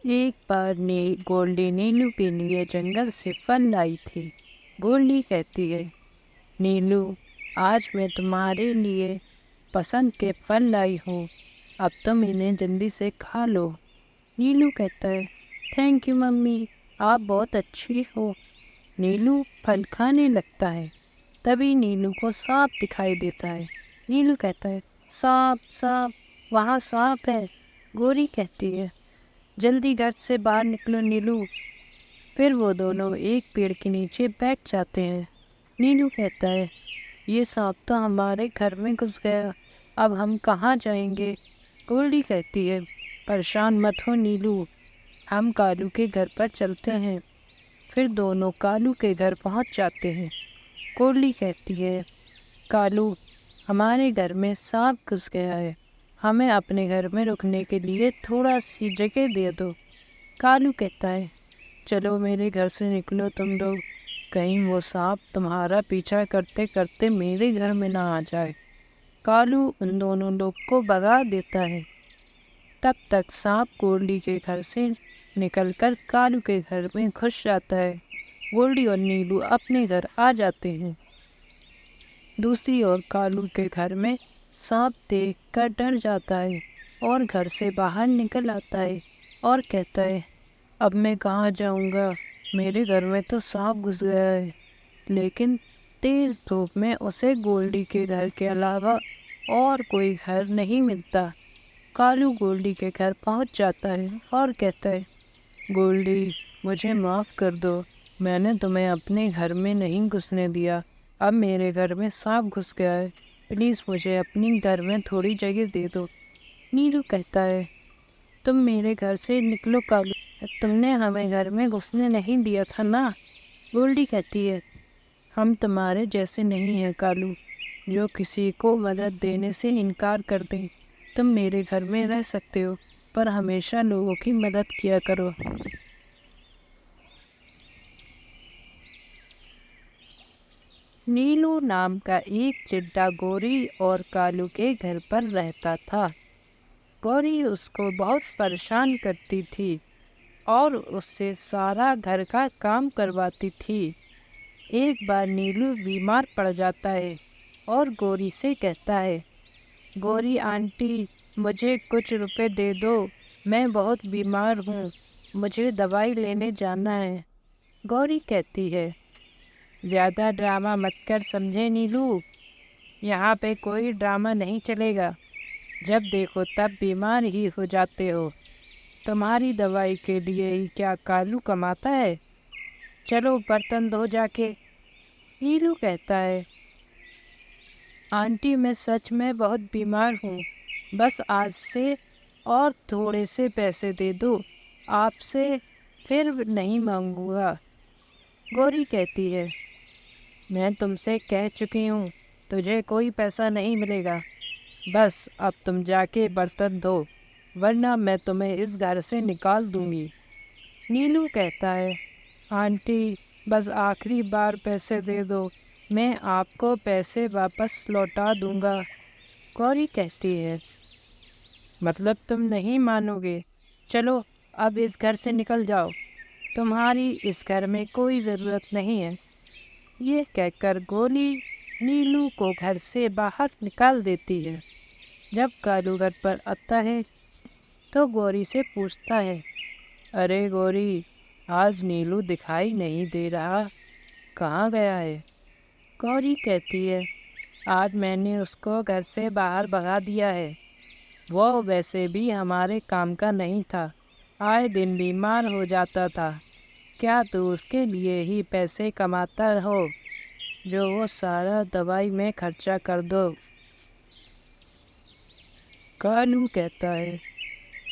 एक बार गोल्डी नीलू के लिए जंगल से फल लाई थी। गोल्डी कहती है, नीलू, आज मैं तुम्हारे लिए पसंद के फल लाई हूँ। अब तुम इन्हें जल्दी से खा लो। नीलू कहता है, थैंक यू मम्मी, आप बहुत अच्छी हो। नीलू फल खाने लगता है। तभी नीलू को सांप दिखाई देता है। नीलू कहता है, सांप सांप, वहाँ सांप है। गोरी कहती है, जल्दी घर से बाहर निकलो नीलू। फिर वो दोनों एक पेड़ के नीचे बैठ जाते हैं। नीलू कहता है, ये सांप तो हमारे घर में घुस गया, अब हम कहाँ जाएंगे। गोल्डी कहती है, परेशान मत हो नीलू, हम कालू के घर पर चलते हैं। फिर दोनों कालू के घर पहुँच जाते हैं। गोल्डी कहती है, कालू, हमारे घर में सांप घुस गया है, हमें अपने घर में रुकने के लिए थोड़ा सी जगह दे दो। कालू कहता है, चलो मेरे घर से निकलो तुम लोग, कहीं वो सांप तुम्हारा पीछा करते करते मेरे घर में ना आ जाए। कालू उन दोनों लोग को भगा देता है। तब तक सांप गोल्डी के घर से निकलकर कालू के घर में घुस जाता है। गोल्डी और नीलू अपने घर आ जाते हैं। दूसरी ओर कालू के घर में सांप देख कर डर जाता है और घर से बाहर निकल आता है और कहता है, अब मैं कहाँ जाऊँगा, मेरे घर में तो सांप घुस गया है। लेकिन तेज़ धूप में उसे गोल्डी के घर के अलावा और कोई घर नहीं मिलता। कालू गोल्डी के घर पहुँच जाता है और कहता है, गोल्डी, मुझे माफ़ कर दो, मैंने तुम्हें अपने घर में नहीं घुसने दिया। अब मेरे घर में सांप घुस गया है, प्लीज़ मुझे अपनी घर में थोड़ी जगह दे दो। नीलू कहता है, तुम मेरे घर से निकलो कालू, तुमने हमें घर में घुसने नहीं दिया था ना। गोल्डी कहती है, हम तुम्हारे जैसे नहीं हैं कालू, जो किसी को मदद देने से इनकार कर दें। तुम मेरे घर में रह सकते हो, पर हमेशा लोगों की मदद किया करो। नीलू नाम का एक चिट्टा गोरी और कालू के घर पर रहता था। गौरी उसको बहुत परेशान करती थी और उससे सारा घर का काम करवाती थी। एक बार नीलू बीमार पड़ जाता है और गौरी से कहता है, गौरी आंटी, मुझे कुछ रुपए दे दो, मैं बहुत बीमार हूँ, मुझे दवाई लेने जाना है। गौरी कहती है, ज़्यादा ड्रामा मत कर समझे नीलू, यहाँ पे कोई ड्रामा नहीं चलेगा, जब देखो तब बीमार ही हो जाते हो। तुम्हारी दवाई के लिए ही क्या कालू कमाता है, चलो बर्तन धो जाके। नीलू कहता है, आंटी मैं सच में बहुत बीमार हूँ, बस आज से और थोड़े से पैसे दे दो, आपसे फिर नहीं मांगूंगा। गौरी कहती है, मैं तुमसे कह चुकी हूँ, तुझे कोई पैसा नहीं मिलेगा, बस अब तुम जाके बर्तन धो, वरना मैं तुम्हें इस घर से निकाल दूंगी। नीलू कहता है, आंटी बस आखिरी बार पैसे दे दो, मैं आपको पैसे वापस लौटा दूंगा। गौरी कहती है, मतलब तुम नहीं मानोगे, चलो अब इस घर से निकल जाओ, तुम्हारी इस घर में कोई ज़रूरत नहीं है। ये कहकर गौरी नीलू को घर से बाहर निकाल देती है। जब कालू घर पर आता है तो गौरी से पूछता है, अरे गौरी, आज नीलू दिखाई नहीं दे रहा, कहाँ गया है। गौरी कहती है, आज मैंने उसको घर से बाहर भगा दिया है, वो वैसे भी हमारे काम का नहीं था, आए दिन बीमार हो जाता था, क्या तू उसके लिए ही पैसे कमाता हो जो वो सारा दवाई में खर्चा कर दो। कालू कहता है,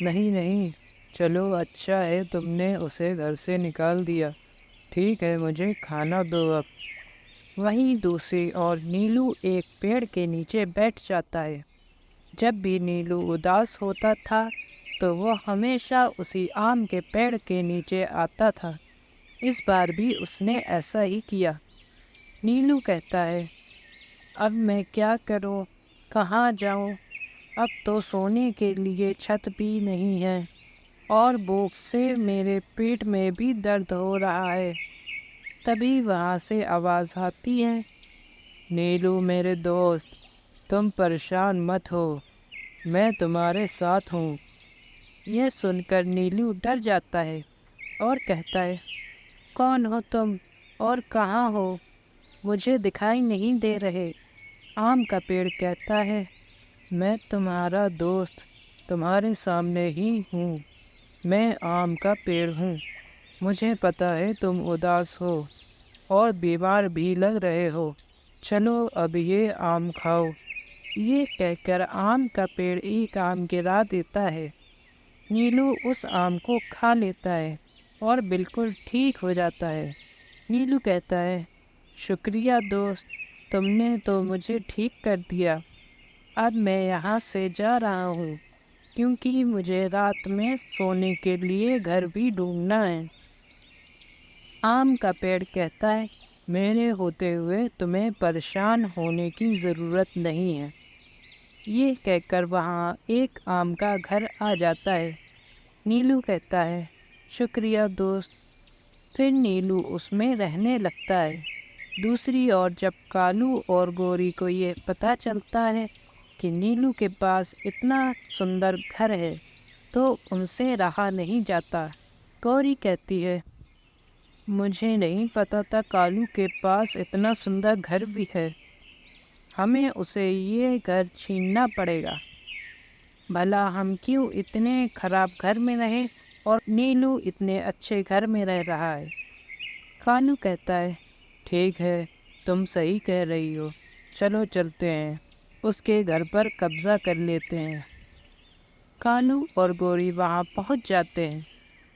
नहीं नहीं, चलो अच्छा है तुमने उसे घर से निकाल दिया, ठीक है मुझे खाना दो अब। वहीं दूसरी ओर नीलू एक पेड़ के नीचे बैठ जाता है। जब भी नीलू उदास होता था तो वो हमेशा उसी आम के पेड़ के नीचे आता था। इस बार भी उसने ऐसा ही किया। नीलू कहता है, अब मैं क्या करूं, कहाँ जाऊं, अब तो सोने के लिए छत भी नहीं है, اور भूख से मेरे पेट में भी दर्द हो रहा है। तभी वहाँ से आवाज़ आती है, नीलू मेरे दोस्त, तुम परेशान मत हो, मैं तुम्हारे साथ हूँ। यह सुनकर नीलू डर जाता है और कहता है, कौन हो तुम और कहाँ हो? मुझे दिखाई नहीं दे रहे। आम का पेड़ कहता है, मैं तुम्हारा दोस्त तुम्हारे सामने ही हूँ। मैं आम का पेड़ हूँ। मुझे पता है तुम उदास हो और बीमार भी लग रहे हो। चलो अब ये आम खाओ। ये कहकर आम का पेड़ एक आम गिरा देता है। नीलू उस आम को खा लेता है और बिल्कुल ठीक हो जाता है। नीलू कहता है, शुक्रिया दोस्त, तुमने तो मुझे ठीक कर दिया। अब मैं यहाँ से जा रहा हूँ क्योंकि मुझे रात में सोने के लिए घर भी ढूंढना है। आम का पेड़ कहता है, मेरे होते हुए तुम्हें परेशान होने की ज़रूरत नहीं है। ये कहकर वहाँ एक आम का घर आ जाता है। नीलू कहता है, शुक्रिया दोस्त। फिर नीलू उसमें रहने लगता है। दूसरी ओर जब कालू और गौरी को ये पता चलता है कि नीलू के पास इतना सुंदर घर है तो उनसे रहा नहीं जाता। गौरी कहती है, मुझे नहीं पता था कालू के पास इतना सुंदर घर भी है। हमें उसे ये घर छीनना पड़ेगा। भला हम क्यों इतने खराब घर में रहें और नीलू इतने अच्छे घर में रह रहा है। कालू कहता है, ठीक है, तुम सही कह रही हो, चलो चलते हैं, उसके घर पर कब्ज़ा कर लेते हैं। कालू और गौरी वहाँ पहुँच जाते हैं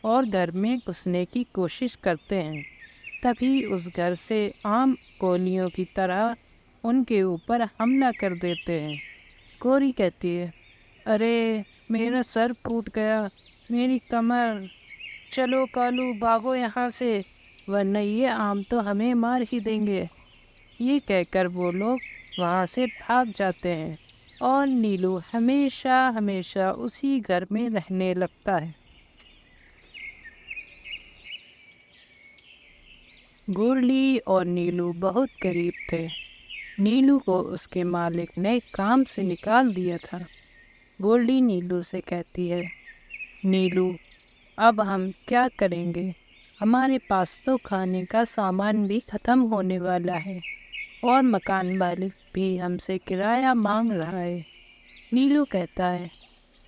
और घर में घुसने की कोशिश करते हैं। तभी उस घर से आम गोलियों की तरह उनके ऊपर हमला कर देते हैं। गौरी कहती है, अरे मेरा सर फूट गया, मेरी कमर। चलो कालू भागो यहाँ से, वरना ये आम तो हमें मार ही देंगे। ये कहकर वो लोग वहाँ से भाग जाते हैं और नीलू हमेशा हमेशा उसी घर में रहने लगता है। गोरली और नीलू बहुत करीब थे। नीलू को उसके मालिक ने काम से निकाल दिया था। गोरली नीलू से कहती है, नीलू अब हम क्या करेंगे? हमारे पास तो खाने का सामान भी ख़त्म होने वाला है और मकान मालिक भी हमसे किराया मांग रहा है। नीलू कहता है,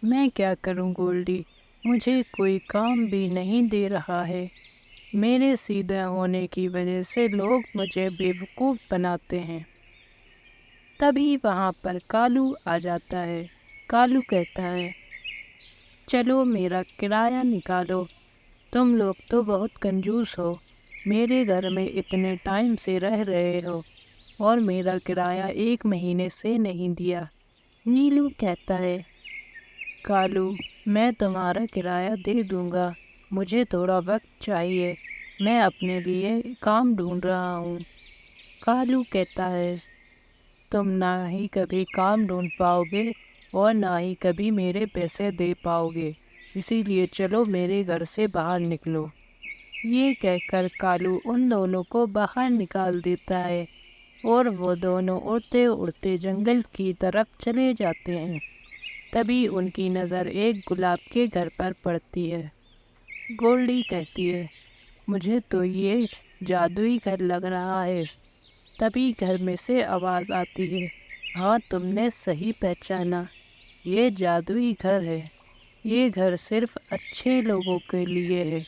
मैं क्या करूं गोल्डी, मुझे कोई काम भी नहीं दे रहा है। मेरे सीधे होने की वजह से लोग मुझे बेवकूफ़ बनाते हैं। तभी वहाँ पर कालू आ जाता है। कालू कहता है, चलो मेरा किराया निकालो। तुम लोग तो बहुत कंजूस हो, मेरे घर में इतने टाइम से रह रहे हो और मेरा किराया 1 महीने से नहीं दिया। नीलू कहता है, कालू मैं तुम्हारा किराया दे दूँगा, मुझे थोड़ा वक्त चाहिए, मैं अपने लिए काम ढूंढ रहा हूँ। कालू कहता है, तुम ना ही कभी काम ढूंढ पाओगे और ना ही कभी मेरे पैसे दे पाओगे, इसीलिए चलो मेरे घर से बाहर निकलो। ये कहकर कालू उन दोनों को बाहर निकाल देता है और वो दोनों उड़ते उड़ते जंगल की तरफ चले जाते हैं। तभी उनकी नज़र एक गुलाब के घर पर पड़ती है। गोल्डी कहती है, मुझे तो ये जादुई घर लग रहा है। तभी घर में से आवाज़ आती है, हाँ तुमने सही पहचाना, ये जादुई घर है। ये घर सिर्फ अच्छे लोगों के लिए है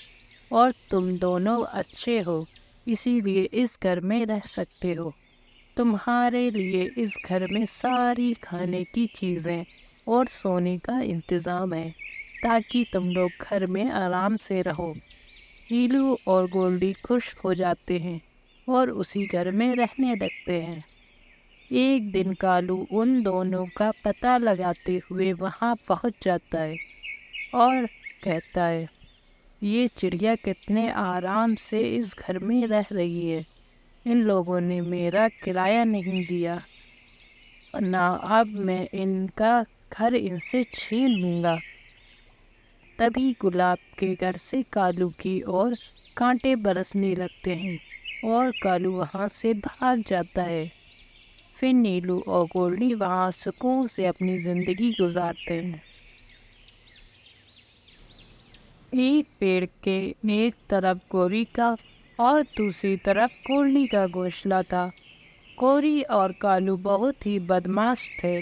और तुम दोनों अच्छे हो, इसीलिए इस घर में रह सकते हो। तुम्हारे लिए इस घर में सारी खाने की चीज़ें और सोने का इंतज़ाम है ताकि तुम लोग घर में आराम से रहो। नीलू और गोल्डी खुश हो जाते हैं और उसी घर में रहने लगते हैं। एक दिन कालू उन दोनों का पता लगाते हुए वहाँ पहुँच जाता है और कहता है, ये चिड़िया कितने आराम से इस घर में रह रही है। इन लोगों ने मेरा किराया नहीं दिया, ना अब मैं इनका घर इनसे छीन लूँगा। तभी गुलाब के घर से कालू की ओर कांटे बरसने लगते हैं और कालू वहाँ से भाग जाता है। फिर नीलू और गोल्डी वहाँ सुकून से अपनी ज़िंदगी गुजारते हैं। एक पेड़ के एक तरफ गोरी का और दूसरी तरफ गोल्डी का घोंसला था। गोरी और कालू बहुत ही बदमाश थे।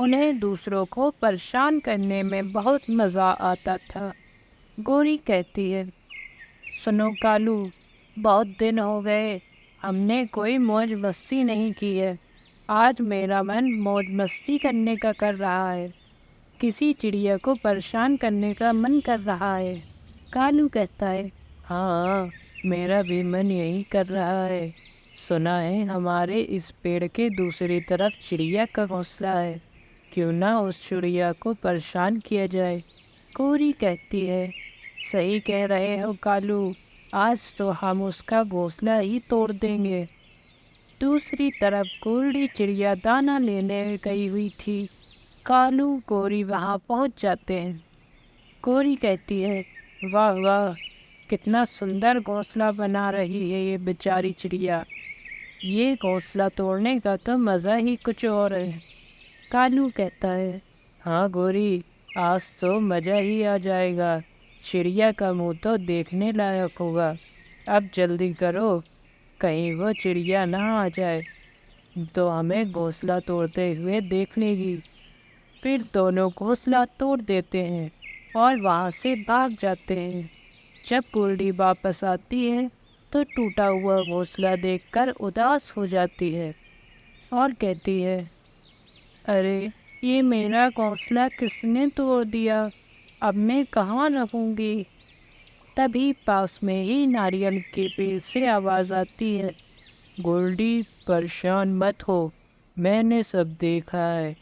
उन्हें दूसरों को परेशान करने में बहुत मज़ा आता था। गोरी कहती है, सुनो कालू, बहुत दिन हो गए हमने कोई मौज मस्ती नहीं की है। आज मेरा मन मौज मस्ती करने का कर रहा है। किसी चिड़िया को परेशान करने का मन कर रहा है। कालू कहता है, हाँ, मेरा भी मन यही कर रहा है। सुना है हमारे इस पेड़ के दूसरी तरफ चिड़िया का घोंसला है। क्यों ना उस चिड़िया को परेशान किया जाए। गोरी कहती है, सही कह रहे हो कालू, आज तो हम उसका घोंसला ही तोड़ देंगे। दूसरी तरफ गोल्डी चिड़िया दाना लेने गई हुई थी। कालू गोरी वहाँ पहुँच जाते हैं। गोरी कहती है, वाह वाह, कितना सुंदर घोंसला बना रही है ये बेचारी चिड़िया। ये घोंसला तोड़ने का तो मज़ा ही कुछ और है। कालू कहता है, हाँ गोरी, आज तो मज़ा ही आ जाएगा। चिड़िया का मुंह तो देखने लायक होगा। अब जल्दी करो, कहीं वो चिड़िया ना आ जाए तो हमें घोंसला तोड़ते हुए देख लेगी। फिर दोनों घोंसला तोड़ देते हैं और वहाँ से भाग जाते हैं। जब गोल्डी वापस आती है तो टूटा हुआ घोंसला देखकर उदास हो जाती है और कहती है, अरे ये मेरा घोंसला किसने तोड़ दिया, अब मैं कहाँ रहूँगी। तभी पास में ही नारियल के पेड़ से आवाज़ आती है, गोल्डी परेशान मत हो, मैंने सब देखा है।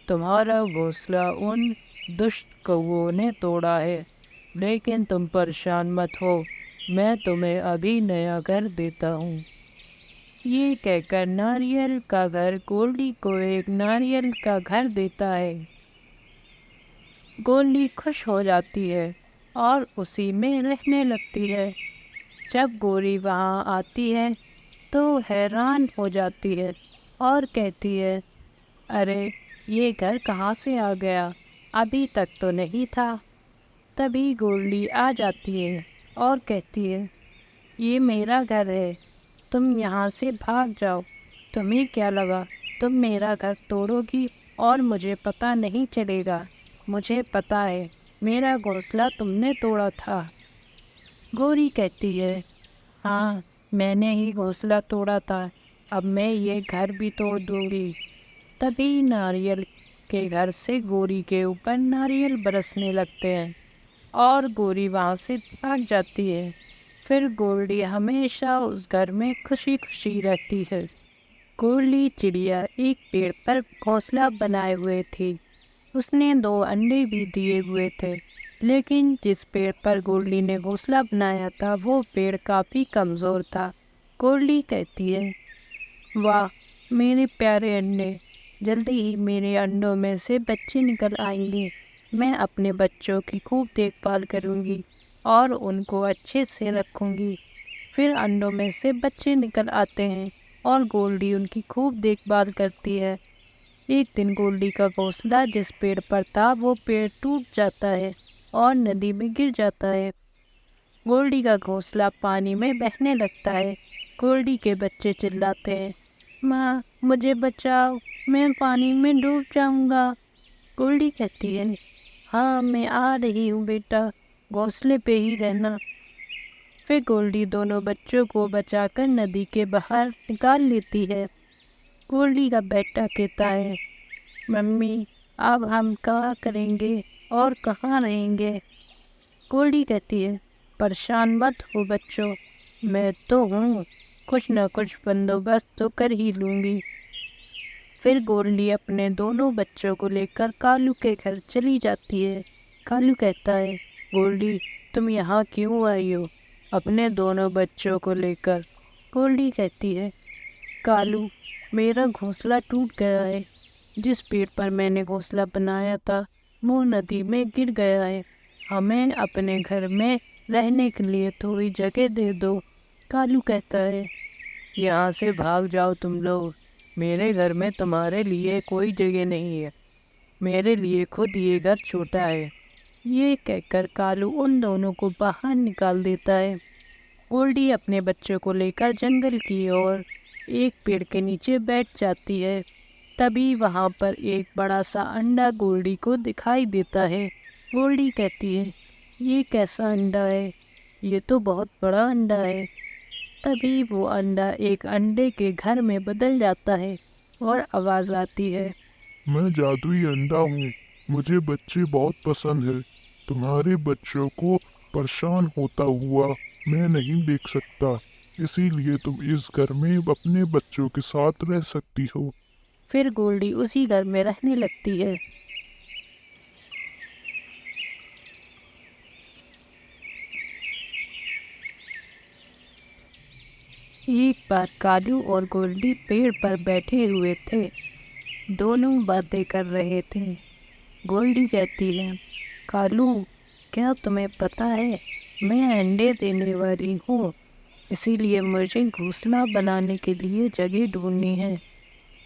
तुम्हारा घोंसला उन दुष्ट कौवों ने तोड़ा है, लेकिन तुम परेशान मत हो, मैं तुम्हें अभी नया घर देता हूँ। ये कहकर नारियल का घर गोल्डी को एक नारियल का घर देता है। गोल्डी खुश हो जाती है और उसी में रहने लगती है। जब गोरी वहाँ आती है तो हैरान हो जाती है और कहती है, अरे ये घर कहाँ से आ गया, अभी तक तो नहीं था। तभी गोल्डी आ जाती है और कहती है, ये मेरा घर है, तुम यहाँ से भाग जाओ। तुम्हें क्या लगा तुम मेरा घर तोड़ोगी और मुझे पता नहीं चलेगा। मुझे पता है मेरा घोंसला तुमने तोड़ा था। गोरी कहती है, हाँ, मैंने ही घोंसला तोड़ा था, अब मैं ये घर भी तोड़ दूँगी। तभी नारियल के घर से गोरी के ऊपर नारियल बरसने लगते हैं और गोरी वहाँ से भाग जाती है। फिर गोल्डी हमेशा उस घर में खुशी खुशी रहती है। गोल्डी चिड़िया एक पेड़ पर घोंसला बनाए हुए थी। उसने 2 अंडे भी दिए हुए थे, लेकिन जिस पेड़ पर गोल्डी ने घोंसला बनाया था वो पेड़ काफ़ी कमज़ोर था। गोल्डी कहती है, वाह मेरे प्यारे अंडे, जल्दी ही मेरे अंडों में से बच्चे निकल आएंगे। मैं अपने बच्चों की खूब देखभाल करूँगी और उनको अच्छे से रखूँगी। फिर अंडों में से बच्चे निकल आते हैं और गोल्डी उनकी खूब देखभाल करती है। एक दिन गोल्डी का घोंसला जिस पेड़ पर था वो पेड़ टूट जाता है और नदी में गिर जाता है। गोल्डी का घोंसला पानी में बहने लगता है। गोल्डी के बच्चे चिल्लाते हैं, माँ मुझे बचाओ, मैं पानी में डूब जाऊँगा। गोल्डी कहती है, हाँ मैं आ रही हूँ बेटा, घोंसले पे ही रहना। फिर गोल्डी दोनों बच्चों को बचाकर नदी के बाहर निकाल लेती है। गोल्डी का बेटा कहता है, मम्मी अब हम क्या करेंगे और कहाँ रहेंगे। गोल्डी कहती है, परेशान मत हो बच्चों, मैं तो हूँ, कुछ न कुछ बंदोबस्त तो कर ही लूँगी। फिर गोल्डी अपने दोनों बच्चों को लेकर कालू के घर चली जाती है। कालू कहता है, गोल्डी तुम यहाँ क्यों आई हो अपने दोनों बच्चों को लेकर। गोल्डी कहती है, कालू मेरा घोंसला टूट गया है, जिस पेड़ पर मैंने घोंसला बनाया था वो नदी में गिर गया है हमें अपने घर में रहने के लिए थोड़ी जगह दे दो। कालू कहता है, यहाँ से भाग जाओ तुम लोग, मेरे घर में तुम्हारे लिए कोई जगह नहीं है, मेरे लिए खुद ये घर छोटा है। ये कहकर कालू उन दोनों को बाहर निकाल देता है। गोल्डी अपने बच्चों को लेकर जंगल की ओर एक पेड़ के नीचे बैठ जाती है। तभी वहाँ पर एक बड़ा सा अंडा गोल्डी को दिखाई देता है। गोल्डी कहती है, ये कैसा अंडा है, ये तो बहुत बड़ा अंडा है। तभी वो अंडा एक अंडे के घर में बदल जाता है और आवाज़ आती है, मैं जादुई अंडा हूँ, मुझे बच्चे बहुत पसंद है। तुम्हारे बच्चों को परेशान होता हुआ मैं नहीं देख सकता, इसीलिए तुम इस घर में अपने बच्चों के साथ रह सकती हो। फिर गोल्डी उसी घर में रहने लगती है। एक बार कालू और गोल्डी पेड़ पर बैठे हुए थे। दोनों बातें कर रहे थे। गोल्डी कहती है, कालू, क्या तुम्हें पता है मैं अंडे देने वाली हूँ, इसीलिए मुझे घोंसला बनाने के लिए जगह ढूंढनी है।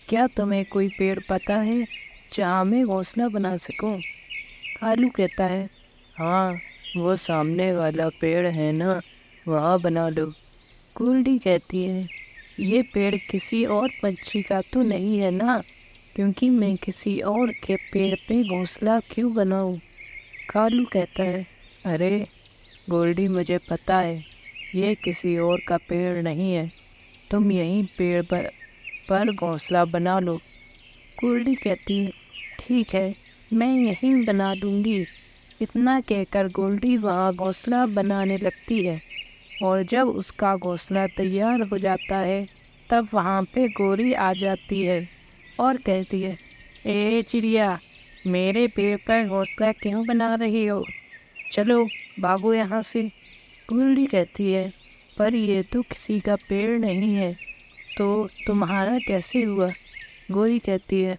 क्या तुम्हें कोई पेड़ पता है जहाँ मैं घोंसला बना सकूँ? कालू कहता है, हाँ, वो सामने वाला पेड़ है ना, वहाँ बना लो। गोल्डी कहती है, ये पेड़ किसी और पंछी का तो नहीं है ना, क्योंकि मैं किसी और के पेड़ पे घोंसला क्यों बनाऊँ? कालू कहता है, अरे गोल्डी, मुझे पता है ये किसी और का पेड़ नहीं है, तुम यहीं पेड़ पर घोंसला बना लो। गोल्डी कहती है, ठीक है, मैं यहीं बना लूँगी। इतना कहकर गोल्डी वहाँ घोंसला बनाने लगती है और जब उसका घोंसला तैयार हो जाता है तब वहाँ पे गोरी आ जाती है और कहती है, ए चिड़िया, मेरे पेड़ पर घोंसला क्यों बना रही हो? चलो भागो यहाँ से। गोल्डी कहती है, पर ये तो किसी का पेड़ नहीं है, तो तुम्हारा कैसे हुआ? गोरी कहती है,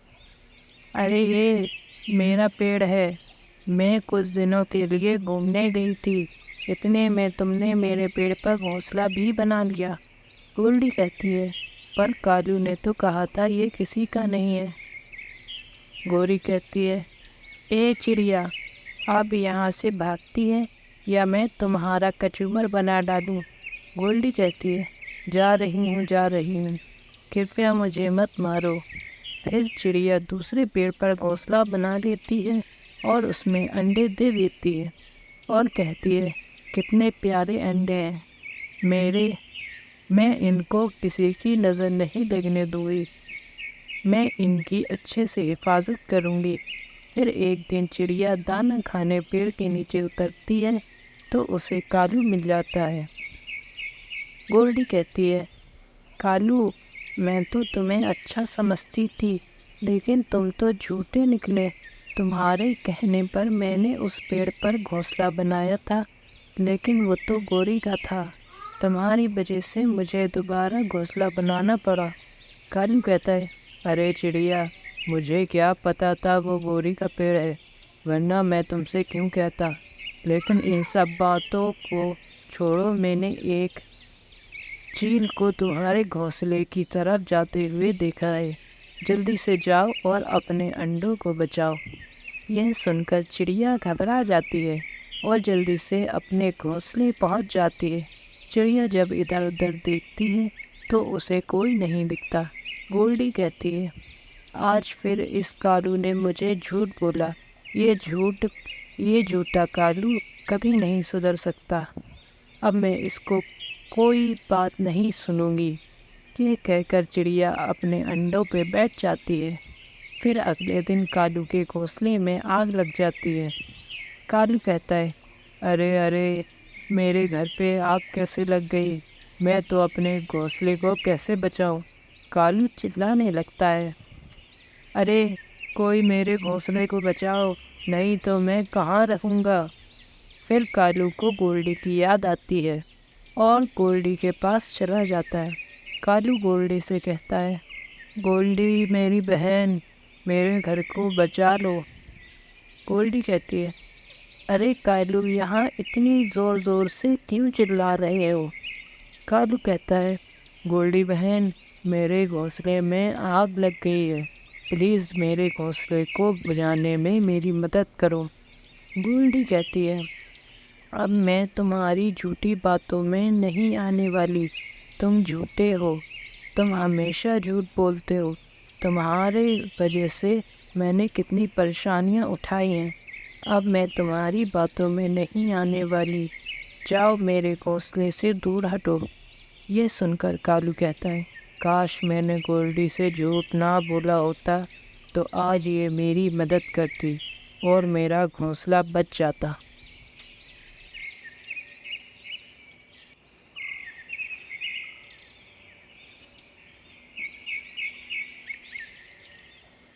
अरे ये मेरा पेड़ है, मैं कुछ दिनों के लिए घूमने गई थी, इतने में तुमने मेरे पेड़ पर घोंसला भी बना लिया। गोल्डी कहती है, पर कालू ने तो कहा था ये किसी का नहीं है। गोरी कहती है, ए चिड़िया, अब यहाँ से भागती है या मैं तुम्हारा कचूमर बना डालूँ? गोल्डी कहती है, जा रही हूँ, कृपया मुझे मत मारो। फिर चिड़िया दूसरे पेड़ पर घोंसला बना लेती है और उसमें अंडे दे देती है और कहती है, कितने प्यारे अंडे हैं मेरे, मैं इनको किसी की नज़र नहीं लगने दूँगी, मैं इनकी अच्छे से हिफाजत करूँगी। फिर एक दिन चिड़िया दाना खाने पेड़ के नीचे उतरती है तो उसे कालू मिल जाता है। गोल्डी कहती है, कालू, मैं तो तुम्हें अच्छा समझती थी, लेकिन तुम तो झूठे निकले। तुम्हारे कहने पर मैंने उस पेड़ पर घोंसला बनाया था, लेकिन वो तो गोरी का था। तुम्हारी वजह से मुझे दोबारा घोंसला बनाना पड़ा। कालू कहता है, अरे चिड़िया, मुझे क्या पता था वो गोरी का पेड़ है, वरना मैं तुमसे क्यों कहता। लेकिन इन सब बातों को छोड़ो, मैंने एक चील को तुम्हारे घोंसले की तरफ जाते हुए देखा है, जल्दी से जाओ और अपने अंडों को बचाओ। यह सुनकर चिड़िया घबरा जाती है और जल्दी से अपने घोंसले पहुंच जाती है। चिड़िया जब इधर उधर देखती है तो उसे कोई नहीं दिखता। गोल्डी कहती है, आज फिर इस कालू ने मुझे झूठ बोला, ये झूठा कालू कभी नहीं सुधर सकता। अब मैं इसको कोई बात नहीं सुनूंगी। ये कहकर चिड़िया अपने अंडों पे बैठ जाती है। फिर अगले दिन कालू के घोंसले में आग लग जाती है। कालू कहता है, अरे अरे, मेरे घर पे आग कैसे लग गई, मैं तो अपने घोंसले को कैसे बचाऊं? कालू चिल्लाने लगता है, अरे कोई मेरे घोंसले को बचाओ, नहीं तो मैं कहाँ रहूँगा। फिर कालू को गोल्डी की याद आती है और गोल्डी के पास चला जाता है। कालू गोल्डी से कहता है, गोल्डी मेरी बहन, मेरे घर को बचा लो। गोल्डी कहती है, ارے کالو، یہاں اتنی زور زور سے کیوں چلا رہے ہو؟ کالو کہتا ہے، گولڈی بہن، میرے گھونسلے میں آگ لگ گئی ہے، پلیز میرے گھونسلے کو بجھانے میں میری مدد کرو۔ گولڈی کہتی ہے، اب میں تمہاری جھوٹی باتوں میں نہیں آنے والی، تم جھوٹے ہو، تم ہمیشہ جھوٹ بولتے ہو، تمہارے وجہ سے میں نے کتنی پریشانیاں اٹھائی ہیں، اب میں تمہاری باتوں میں نہیں آنے والی، جاؤ میرے گھونسلے سے دور ہٹو۔ یہ سن کر کالو کہتا ہے، کاش میں نے گولڈی سے جھوٹ نہ بولا ہوتا تو آج یہ میری مدد کرتی اور میرا گھونسلہ بچ جاتا۔